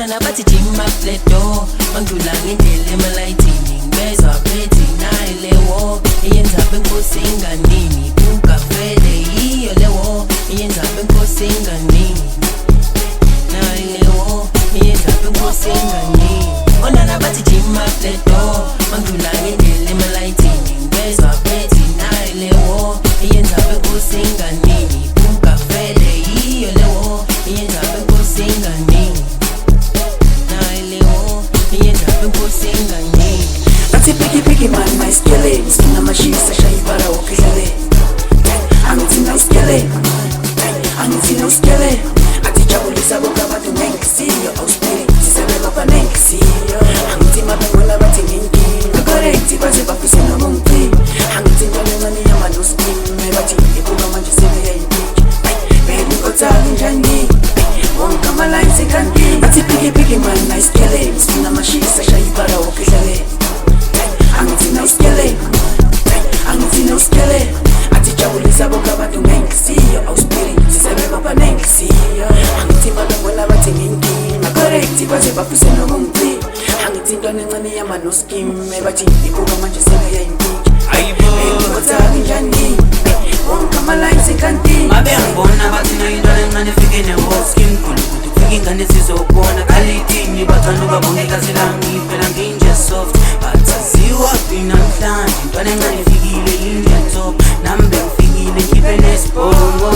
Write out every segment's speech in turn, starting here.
nabathi jima fledo Mangidlula ngendlela emalayithini Ngibezwa phethi nayo lewo Iyenza benkosi inganini Kungavele yiyo lewo Iyenza benkosi inganini Nayo lewo Iyenza benkosi inganini Ona nabathi jima fledo Mangidlula ngendlela emalayithini Ngibezwa phethi nayo lewo Iyenza benkosi inganini Kungavele yiyo lewo Iyenza benkosi inganini Athi piki man mayisikele sinamashisa shayibara wokhidlale angithi nayisikele angithi nayisikele athi jabulisa bonke abantu ngengisiyo awuspiri sisebeba banengisiyo angithi mabengona bathi nginkinga correct baze bafise noma ngiphi angithi ntwana encane yamanoskim bathi ibuka manje sebeyayimpiki baby kothani njani wonke ama-lines ikanti athi piki man nayisikele sinamashisa shayibara wokhidlale angithi nayisikele angithi nayisikele athi jabulisa bonke abantu ngengisiyo awuspiri sisebeba banengisiyo angithi mabengona bathi nginkinga correct baze bafise noma ngiphi angithi ntwana encane yamanoskim bathi ibuka manje sebeyayimpiki baby kothani njani wonke ama-lines ikanti Mabe angibona bathi nayintwana encane efike ne-hoskim Khulukuthi kufika ingane sizokubona Khalidini bathanda ukabongikazi lami Phela nginje soft Bathi ziwaphi namhlanje Intwana encane efikile yinje top Nami bengifikile ngikhiphe nesibongo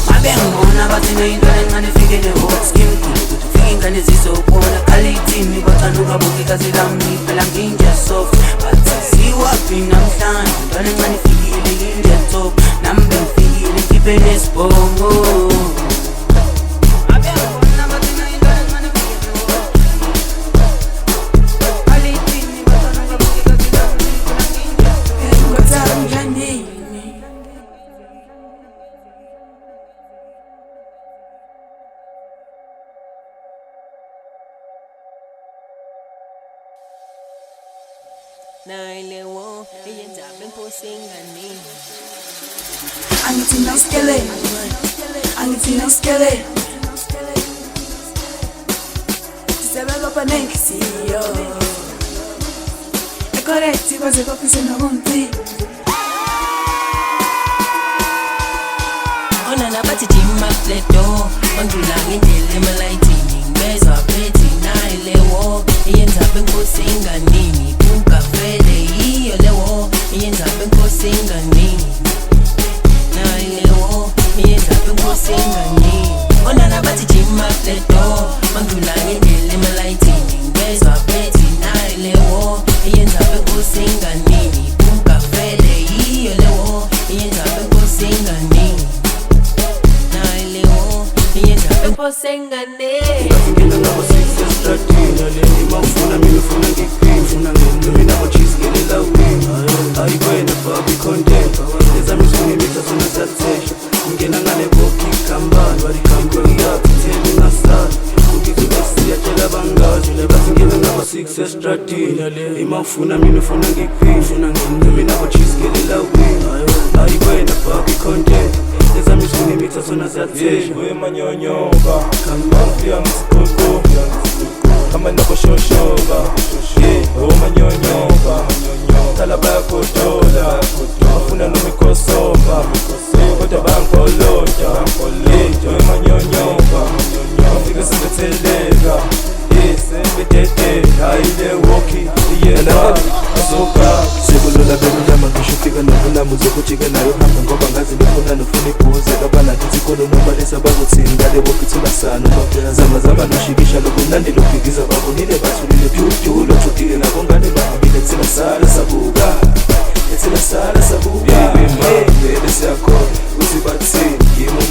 Mabe angibona bathi nayintwana encane efike ne-hoskim Khulukuthi kufika ingane zizokubona Khalidini bathanda ukabongikazi lami Phela nginje soft Bathi ziwaphi namhlanje Intwana encane efikile yinje top Nami bengifikile ngikhiphe nesibongo Nailewo, iyenza benkosi inganini angithi nayisikele angithi nayisikele sisebeba banengisiyo correct baze bafise noma ngiphi Ona nabathi jima fledo Mangidlula ngendlela emalayithini Ngibezwa phethi nayo lewo Iyenza benkosi inganini Kungavele yiyo lewo Iyenza benkosi inganini Nayo lewo Iyenza benkosi inganini Ona nabathi jima fledo Mangidlula ngendlela emalayithini Ngibezwa phethi nayo lewo Iyenza benkosi inganini Kungavele yiyo lewo Iyenza benkosi inganini Posengane ngina nabo six estradini aleni mawufuna mina ufuna ngikufuna ngene mina bochisi ngelela wini ayikwena baby content ezami zungimisa sona satsesha ngina ngale boki kambani bari kamko yakho thele ngasala ukizwe siyatshela bangazi lebathi ngina nabo six estradini aleni mawufuna mina ufuna ngikufuna ngene mina bochisi ngelela wini ayikwena baby content ezami zungimisa sona satsesha manyonyoka kambafia msikoko kama nakoshoshoka manyonyoka talaba yakodola afuna nomikosomba kodwa bankolota manyonyoka afika sibetheleka sebetete hayile woki iyena asoka sekulula belulama ngisho ufika nobulamu zokujika nayo hamba ngoba ngazi befuna nofuna ibuze kabana ngithi khona noma lesabazothini ngale bokuthula sana zama noshikisha lokunandi lokhikiza babonile bathulile pyutyulo thutile nabo ngane bahambile thina sala sabuka ethina sala sabuka bebe siyakhona uthi bathini ngimo